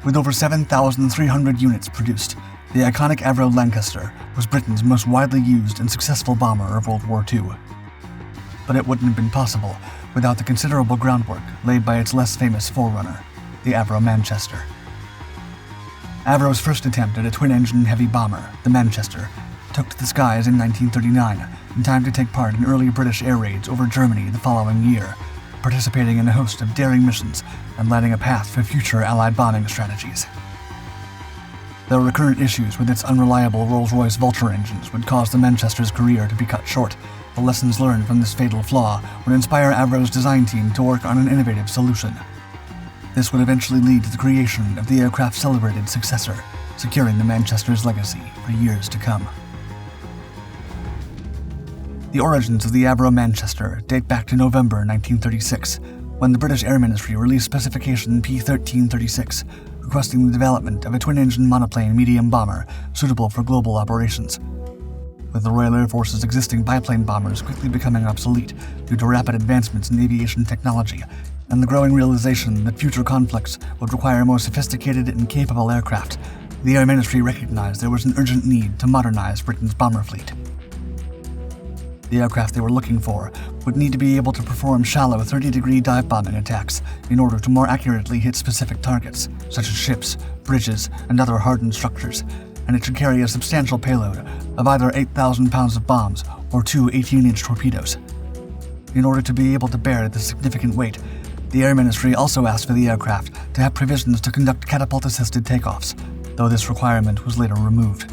With over 7,300 units produced, the iconic Avro Lancaster was Britain's most widely used and successful bomber of World War II. But it wouldn't have been possible without the considerable groundwork laid by its less famous forerunner, the Avro Manchester. Avro's first attempt at a twin-engine heavy bomber, the Manchester, took to the skies in 1939 in time to take part in early British air raids over Germany the following year, participating in a host of daring missions and lighting a path for future Allied bombing strategies. Though recurrent issues with its unreliable Rolls-Royce Vulture engines would cause the Manchester's career to be cut short, the lessons learned from this fatal flaw would inspire Avro's design team to work on an innovative solution. This would eventually lead to the creation of the aircraft's celebrated successor, securing the Manchester's legacy for years to come. The origins of the Avro Manchester date back to November 1936, when the British Air Ministry released specification P-1336, requesting the development of a twin-engine monoplane medium bomber suitable for global operations. With the Royal Air Force's existing biplane bombers quickly becoming obsolete due to rapid advancements in aviation technology, and the growing realization that future conflicts would require more sophisticated and capable aircraft, the Air Ministry recognized there was an urgent need to modernize Britain's bomber fleet. The aircraft they were looking for would need to be able to perform shallow 30-degree dive bombing attacks in order to more accurately hit specific targets, such as ships, bridges, and other hardened structures, and it should carry a substantial payload of either 8,000 pounds of bombs or 2 18-inch torpedoes. In order to be able to bear this significant weight, the Air Ministry also asked for the aircraft to have provisions to conduct catapult-assisted takeoffs, though this requirement was later removed.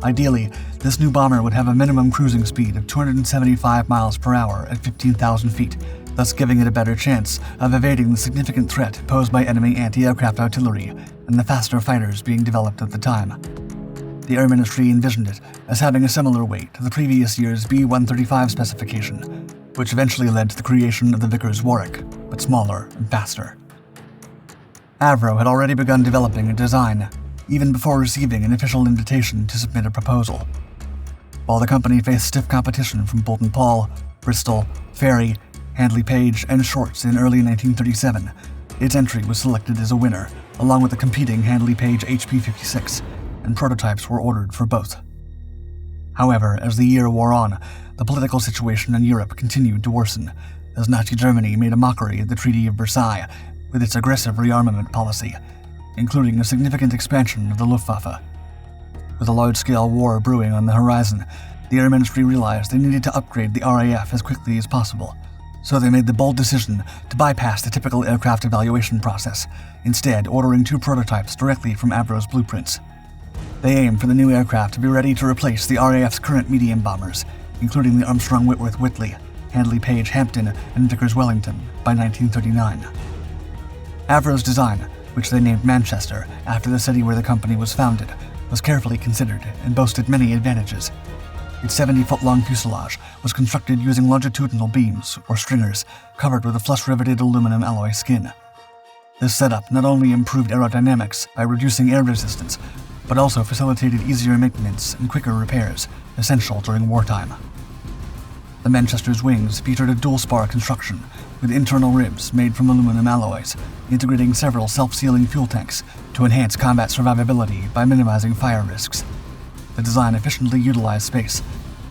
Ideally, this new bomber would have a minimum cruising speed of 275 miles per hour at 15,000 feet, thus giving it a better chance of evading the significant threat posed by enemy anti-aircraft artillery and the faster fighters being developed at the time. The Air Ministry envisioned it as having a similar weight to the previous year's B-135 specification, which eventually led to the creation of the Vickers Warwick, but smaller and faster. Avro had already begun developing a design even before receiving an official invitation to submit a proposal. While the company faced stiff competition from Boulton Paul, Bristol, Fairey, Handley Page, and Shorts in early 1937, its entry was selected as a winner, along with the competing Handley Page HP-56, and prototypes were ordered for both. However, as the year wore on, the political situation in Europe continued to worsen, as Nazi Germany made a mockery of the Treaty of Versailles with its aggressive rearmament policy, including a significant expansion of the Luftwaffe. With a large-scale war brewing on the horizon, the Air Ministry realized they needed to upgrade the RAF as quickly as possible, so they made the bold decision to bypass the typical aircraft evaluation process, instead ordering 2 prototypes directly from Avro's blueprints. They aimed for the new aircraft to be ready to replace the RAF's current medium bombers, including the Armstrong Whitworth Whitley, Handley Page Hampton, and Vickers Wellington, by 1939. Avro's design, which they named Manchester after the city where the company was founded, was carefully considered and boasted many advantages. Its 70-foot-long fuselage was constructed using longitudinal beams, or stringers, covered with a flush-riveted aluminum alloy skin. This setup not only improved aerodynamics by reducing air resistance, but also facilitated easier maintenance and quicker repairs, essential during wartime. The Manchester's wings featured a dual-spar construction, with internal ribs made from aluminum alloys, integrating several self-sealing fuel tanks to enhance combat survivability by minimizing fire risks. The design efficiently utilized space,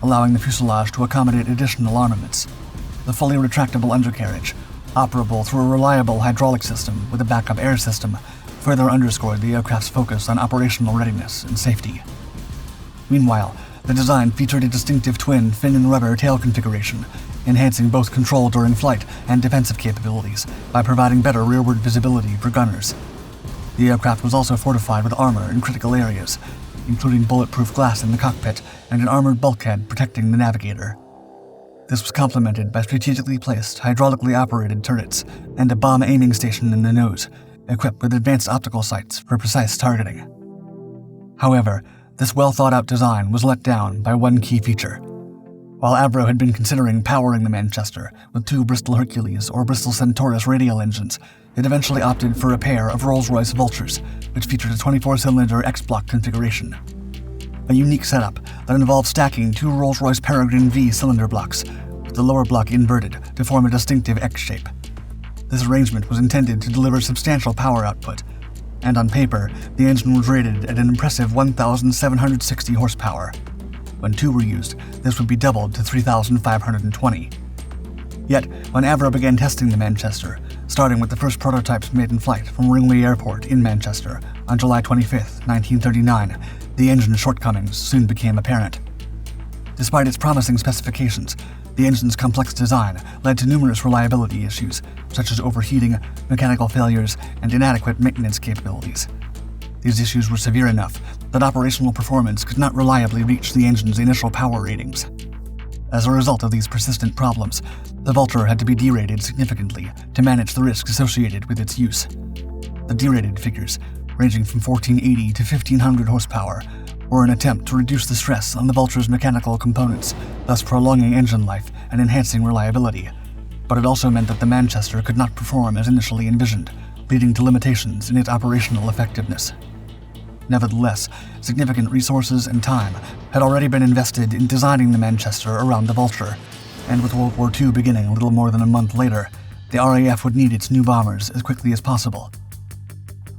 allowing the fuselage to accommodate additional armaments. The fully retractable undercarriage, operable through a reliable hydraulic system with a backup air system, further underscored the aircraft's focus on operational readiness and safety. Meanwhile, the design featured a distinctive twin fin and rudder tail configuration, enhancing both control during flight and defensive capabilities by providing better rearward visibility for gunners. The aircraft was also fortified with armor in critical areas, including bulletproof glass in the cockpit and an armored bulkhead protecting the navigator. This was complemented by strategically placed, hydraulically operated turrets and a bomb aiming station in the nose, equipped with advanced optical sights for precise targeting. However, this well-thought-out design was let down by one key feature. While Avro had been considering powering the Manchester with 2 Bristol Hercules or Bristol Centaurus radial engines, it eventually opted for a pair of Rolls-Royce Vultures, which featured a 24-cylinder X-block configuration. A unique setup that involved stacking 2 Rolls-Royce Peregrine V cylinder blocks, with the lower block inverted to form a distinctive X shape. This arrangement was intended to deliver substantial power output, and on paper, the engine was rated at an impressive 1,760 horsepower. When two were used, this would be doubled to 3,520. Yet, when Avro began testing the Manchester, starting with the first prototypes made in flight from Ringway Airport in Manchester on July 25, 1939, the engine's shortcomings soon became apparent. Despite its promising specifications, the engine's complex design led to numerous reliability issues, such as overheating, mechanical failures, and inadequate maintenance capabilities. These issues were severe enough that operational performance could not reliably reach the engine's initial power ratings. As a result of these persistent problems, the Vulture had to be derated significantly to manage the risks associated with its use. The derated figures, ranging from 1480 to 1500 horsepower, were an attempt to reduce the stress on the Vulture's mechanical components, thus prolonging engine life and enhancing reliability. But it also meant that the Manchester could not perform as initially envisioned, leading to limitations in its operational effectiveness. Nevertheless, significant resources and time had already been invested in designing the Manchester around the Vulture, and with World War II beginning a little more than a month later, the RAF would need its new bombers as quickly as possible.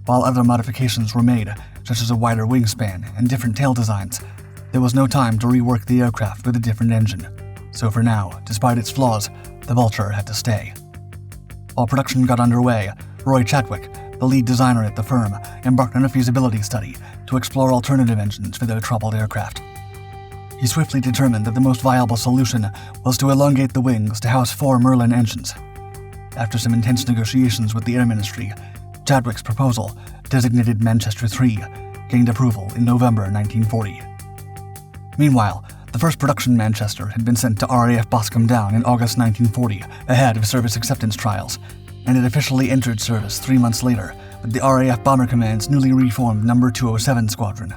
While other modifications were made, such as a wider wingspan and different tail designs, there was no time to rework the aircraft with a different engine. So for now, despite its flaws, the Vulture had to stay. While production got underway, Roy Chadwick, the lead designer at the firm, embarked on a feasibility study to explore alternative engines for their troubled aircraft. He swiftly determined that the most viable solution was to elongate the wings to house 4 Merlin engines. After some intense negotiations with the Air Ministry, Chadwick's proposal, designated Manchester 3, gained approval in November 1940. Meanwhile, the first production Manchester had been sent to RAF Boscombe Down in August 1940, ahead of service acceptance trials, and it officially entered service 3 months later with the RAF Bomber Command's newly reformed No. 207 Squadron.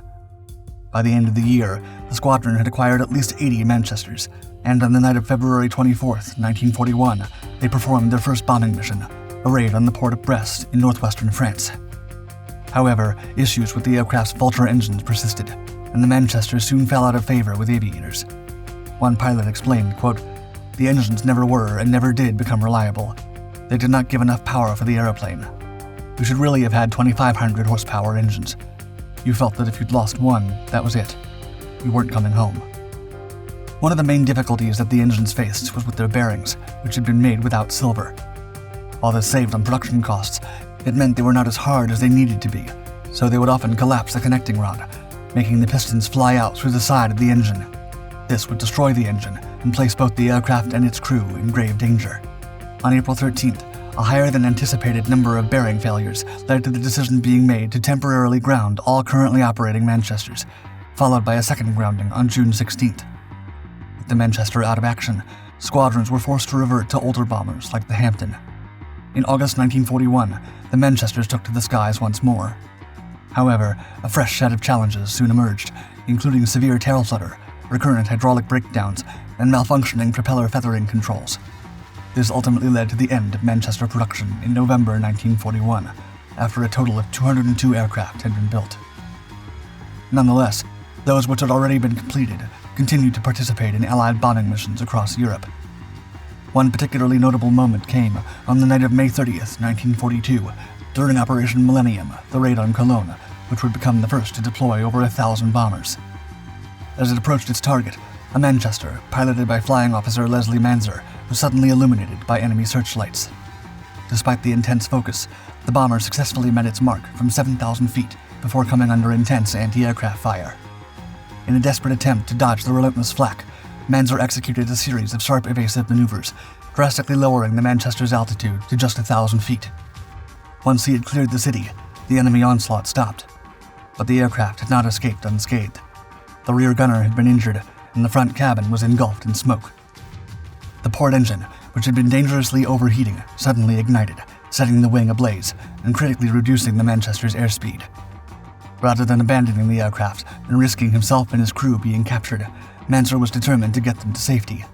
By the end of the year, the squadron had acquired at least 80 Manchesters, and on the night of February 24, 1941, they performed their first bombing mission, a raid on the port of Brest in northwestern France. However, issues with the aircraft's Vulture engines persisted, and the Manchester soon fell out of favor with aviators. One pilot explained, quote, "The engines never were and never did become reliable. They did not give enough power for the aeroplane. We should really have had 2,500 horsepower engines. You felt that if you'd lost one, that was it. You weren't coming home." One of the main difficulties that the engines faced was with their bearings, which had been made without silver. While this saved on production costs, it meant they were not as hard as they needed to be, so they would often collapse the connecting rod, making the pistons fly out through the side of the engine. This would destroy the engine and place both the aircraft and its crew in grave danger. On April 13th, a higher than anticipated number of bearing failures led to the decision being made to temporarily ground all currently operating Manchesters, followed by a second grounding on June 16th. With the Manchester out of action, squadrons were forced to revert to older bombers like the Hampton. In August 1941, the Manchesters took to the skies once more. However, a fresh set of challenges soon emerged, including severe tail flutter, recurrent hydraulic breakdowns, and malfunctioning propeller feathering controls. This ultimately led to the end of Manchester production in November 1941, after a total of 202 aircraft had been built. Nonetheless, those which had already been completed continued to participate in Allied bombing missions across Europe. One particularly notable moment came on the night of May 30th, 1942, during Operation Millennium, the raid on Cologne, which would become the first to deploy over 1,000 bombers. As it approached its target, a Manchester, piloted by Flying Officer Leslie Manzer, was suddenly illuminated by enemy searchlights. Despite the intense focus, the bomber successfully met its mark from 7,000 feet before coming under intense anti-aircraft fire. In a desperate attempt to dodge the relentless flak, Manzer executed a series of sharp evasive maneuvers, drastically lowering the Manchester's altitude to just 1,000 feet. Once he had cleared the city, the enemy onslaught stopped. But the aircraft had not escaped unscathed. The rear gunner had been injured, and the front cabin was engulfed in smoke. The port engine, which had been dangerously overheating, suddenly ignited, setting the wing ablaze and critically reducing the Manchester's airspeed. Rather than abandoning the aircraft and risking himself and his crew being captured, Manzer was determined to get them to safety.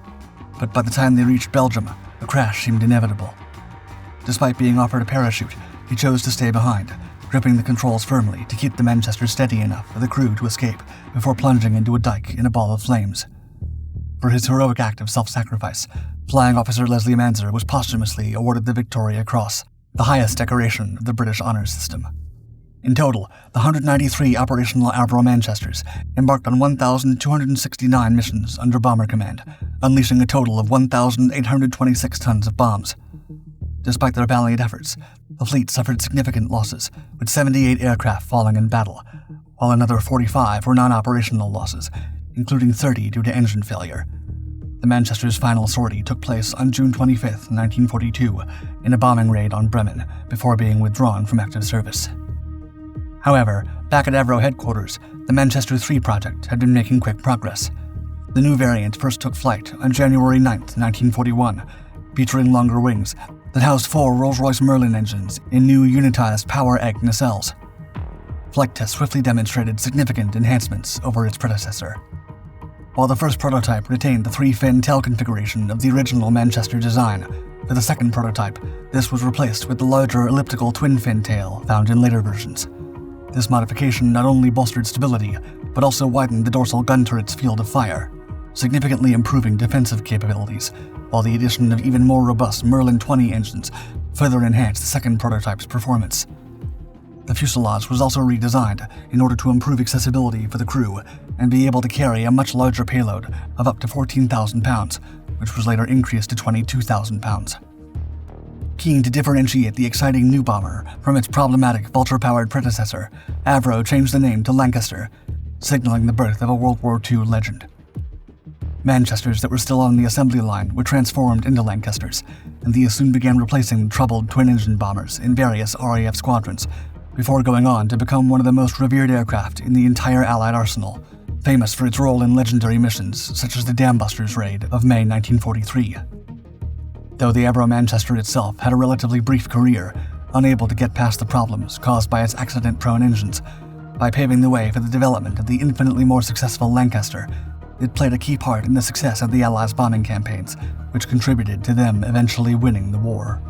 But by the time they reached Belgium, a crash seemed inevitable. Despite being offered a parachute, he chose to stay behind, gripping the controls firmly to keep the Manchester steady enough for the crew to escape before plunging into a dike in a ball of flames. For his heroic act of self-sacrifice, Flying Officer Leslie Manzer was posthumously awarded the Victoria Cross, the highest decoration of the British honours system. In total, the 193 operational Avro Manchesters embarked on 1,269 missions under Bomber Command, unleashing a total of 1,826 tons of bombs. Despite their valiant efforts, the fleet suffered significant losses, with 78 aircraft falling in battle, while another 45 were non-operational losses, including 30 due to engine failure. The Manchester's final sortie took place on June 25, 1942, in a bombing raid on Bremen, before being withdrawn from active service. However, back at Avro headquarters, the Manchester 3 project had been making quick progress. The new variant first took flight on January 9, 1941, featuring longer wings that housed 4 Rolls-Royce Merlin engines in new unitized power egg nacelles. Flight tests swiftly demonstrated significant enhancements over its predecessor. While the first prototype retained the 3-fin tail configuration of the original Manchester design, for the second prototype, this was replaced with the larger elliptical twin-fin tail found in later versions. This modification not only bolstered stability, but also widened the dorsal gun turret's field of fire, significantly improving defensive capabilities, while the addition of even more robust Merlin 20 engines further enhanced the second prototype's performance. The fuselage was also redesigned in order to improve accessibility for the crew and be able to carry a much larger payload of up to 14,000 pounds, which was later increased to 22,000 pounds. Keen to differentiate the exciting new bomber from its problematic Vulture-powered predecessor, Avro changed the name to Lancaster, signaling the birth of a World War II legend. Manchesters that were still on the assembly line were transformed into Lancasters, and these soon began replacing troubled twin-engine bombers in various RAF squadrons, before going on to become one of the most revered aircraft in the entire Allied arsenal, famous for its role in legendary missions such as the Dambusters raid of May 1943. Though the Avro Manchester itself had a relatively brief career, unable to get past the problems caused by its accident-prone engines, by paving the way for the development of the infinitely more successful Lancaster, it played a key part in the success of the Allies' bombing campaigns, which contributed to them eventually winning the war.